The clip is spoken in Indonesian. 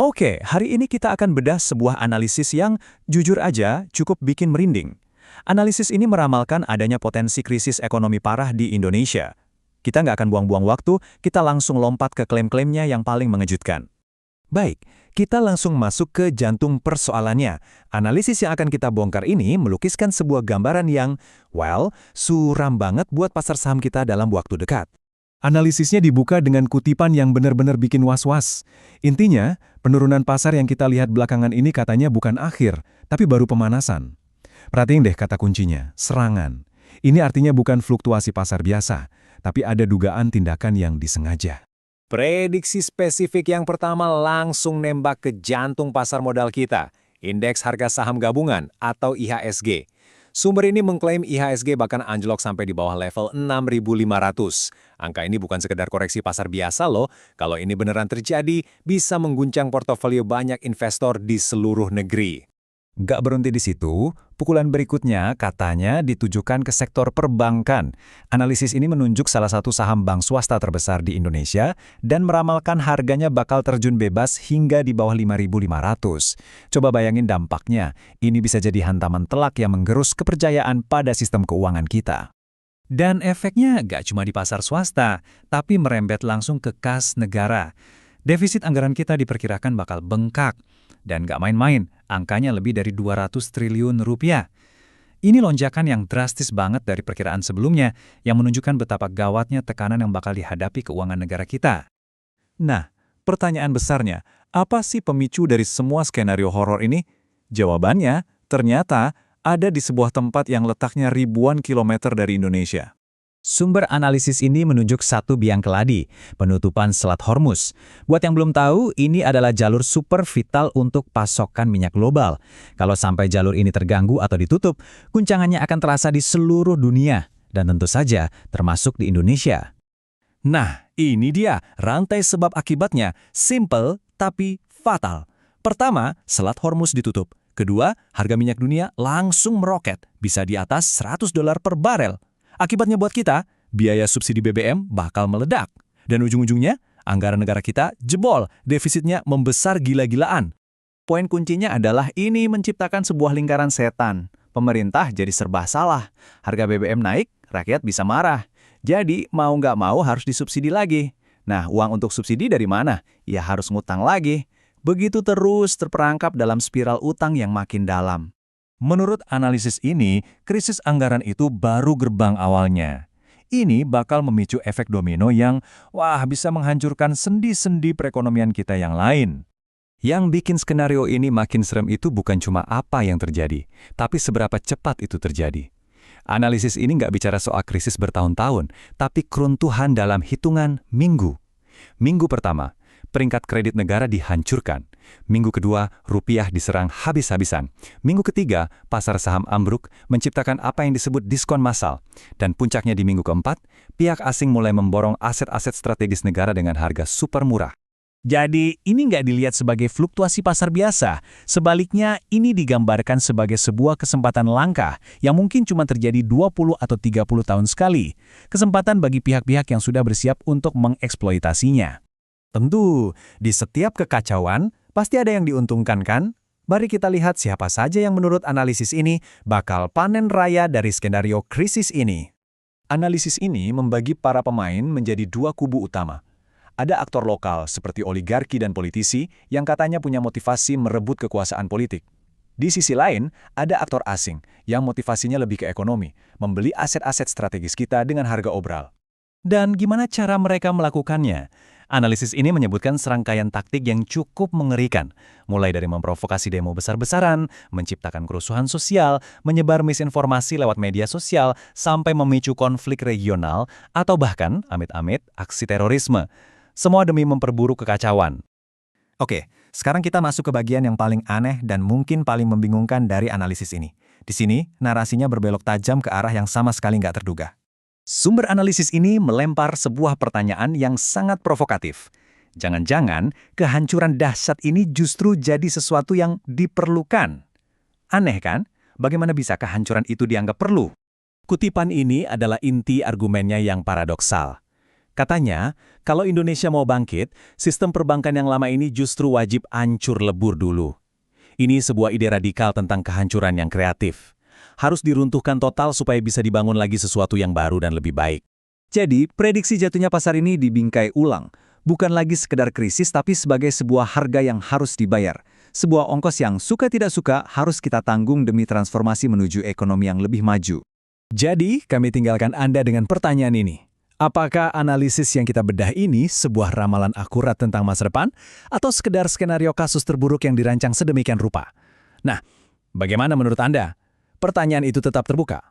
Oke, hari ini kita akan bedah sebuah analisis yang, jujur aja, cukup bikin merinding. Analisis ini meramalkan adanya potensi krisis ekonomi parah di Indonesia. Kita nggak akan buang-buang waktu, kita langsung lompat ke klaim-klaimnya yang paling mengejutkan. Baik, kita langsung masuk ke jantung persoalannya. Analisis yang akan kita bongkar ini melukiskan sebuah gambaran yang, suram banget buat pasar saham kita dalam waktu dekat. Analisisnya dibuka dengan kutipan yang benar-benar bikin was-was. Intinya, penurunan pasar yang kita lihat belakangan ini katanya bukan akhir, tapi baru pemanasan. Perhatiin deh kata kuncinya, serangan. Ini artinya bukan fluktuasi pasar biasa, tapi ada dugaan tindakan yang disengaja. Prediksi spesifik yang pertama langsung nembak ke jantung pasar modal kita, Indeks Harga Saham Gabungan atau IHSG. Sumber ini mengklaim IHSG bahkan anjlok sampai di bawah level 6.500. Angka ini bukan sekedar koreksi pasar biasa loh. Kalau ini beneran terjadi, bisa mengguncang portofolio banyak investor di seluruh negeri. Gak berhenti di situ, pukulan berikutnya katanya ditujukan ke sektor perbankan. Analisis ini menunjuk salah satu saham bank swasta terbesar di Indonesia dan meramalkan harganya bakal terjun bebas hingga di bawah 5.500. Coba bayangin dampaknya, ini bisa jadi hantaman telak yang menggerus kepercayaan pada sistem keuangan kita. Dan efeknya gak cuma di pasar swasta, tapi merembet langsung ke kas negara. Defisit anggaran kita diperkirakan bakal bengkak. Dan gak main-main, angkanya lebih dari 200 triliun rupiah. Ini lonjakan yang drastis banget dari perkiraan sebelumnya, yang menunjukkan betapa gawatnya tekanan yang bakal dihadapi keuangan negara kita. Nah, pertanyaan besarnya, apa sih pemicu dari semua skenario horor ini? Jawabannya, ternyata ada di sebuah tempat yang letaknya ribuan kilometer dari Indonesia. Sumber analisis ini menunjuk satu biang keladi, penutupan Selat Hormuz. Buat yang belum tahu, ini adalah jalur super vital untuk pasokan minyak global. Kalau sampai jalur ini terganggu atau ditutup, guncangannya akan terasa di seluruh dunia, dan tentu saja termasuk di Indonesia. Nah, ini dia rantai sebab akibatnya, simple tapi fatal. Pertama, Selat Hormuz ditutup. Kedua, harga minyak dunia langsung meroket, bisa di atas $100 per barel. Akibatnya buat kita, biaya subsidi BBM bakal meledak. Dan ujung-ujungnya, anggaran negara kita jebol, defisitnya membesar gila-gilaan. Poin kuncinya adalah ini menciptakan sebuah lingkaran setan. Pemerintah jadi serba salah. Harga BBM naik, rakyat bisa marah. Jadi mau nggak mau harus disubsidi lagi. Nah, uang untuk subsidi dari mana? Ya harus ngutang lagi. Begitu terus terperangkap dalam spiral utang yang makin dalam. Menurut analisis ini, krisis anggaran itu baru gerbang awalnya. Ini bakal memicu efek domino yang, bisa menghancurkan sendi-sendi perekonomian kita yang lain. Yang bikin skenario ini makin serem itu bukan cuma apa yang terjadi, tapi seberapa cepat itu terjadi. Analisis ini nggak bicara soal krisis bertahun-tahun, tapi keruntuhan dalam hitungan minggu. Minggu pertama, peringkat kredit negara dihancurkan. Minggu kedua, rupiah diserang habis-habisan. Minggu ketiga, pasar saham ambruk, menciptakan apa yang disebut diskon massal. Dan puncaknya di minggu keempat, pihak asing mulai memborong aset-aset strategis negara dengan harga super murah. Jadi, ini nggak dilihat sebagai fluktuasi pasar biasa. Sebaliknya, ini digambarkan sebagai sebuah kesempatan langka yang mungkin cuma terjadi 20 atau 30 tahun sekali. Kesempatan bagi pihak-pihak yang sudah bersiap untuk mengeksploitasinya. Tentu, di setiap kekacauan, pasti ada yang diuntungkan kan? Mari kita lihat siapa saja yang menurut analisis ini bakal panen raya dari skenario krisis ini. Analisis ini membagi para pemain menjadi dua kubu utama. Ada aktor lokal seperti oligarki dan politisi yang katanya punya motivasi merebut kekuasaan politik. Di sisi lain, ada aktor asing yang motivasinya lebih ke ekonomi, membeli aset-aset strategis kita dengan harga obral. Dan gimana cara mereka melakukannya? Analisis ini menyebutkan serangkaian taktik yang cukup mengerikan, mulai dari memprovokasi demo besar-besaran, menciptakan kerusuhan sosial, menyebar misinformasi lewat media sosial, sampai memicu konflik regional, atau bahkan, amit-amit, aksi terorisme. Semua demi memperburuk kekacauan. Oke, sekarang kita masuk ke bagian yang paling aneh dan mungkin paling membingungkan dari analisis ini. Di sini, narasinya berbelok tajam ke arah yang sama sekali nggak terduga. Sumber analisis ini melempar sebuah pertanyaan yang sangat provokatif. Jangan-jangan kehancuran dahsyat ini justru jadi sesuatu yang diperlukan. Aneh kan? Bagaimana bisa kehancuran itu dianggap perlu? Kutipan ini adalah inti argumennya yang paradoksal. Katanya, kalau Indonesia mau bangkit, sistem perbankan yang lama ini justru wajib hancur lebur dulu. Ini sebuah ide radikal tentang kehancuran yang kreatif. Harus diruntuhkan total supaya bisa dibangun lagi sesuatu yang baru dan lebih baik. Jadi, prediksi jatuhnya pasar ini dibingkai ulang. Bukan lagi sekedar krisis, tapi sebagai sebuah harga yang harus dibayar. Sebuah ongkos yang suka tidak suka harus kita tanggung demi transformasi menuju ekonomi yang lebih maju. Jadi, kami tinggalkan Anda dengan pertanyaan ini. Apakah analisis yang kita bedah ini sebuah ramalan akurat tentang masa depan, atau sekedar skenario kasus terburuk yang dirancang sedemikian rupa? Nah, bagaimana menurut Anda? Pertanyaan itu tetap terbuka.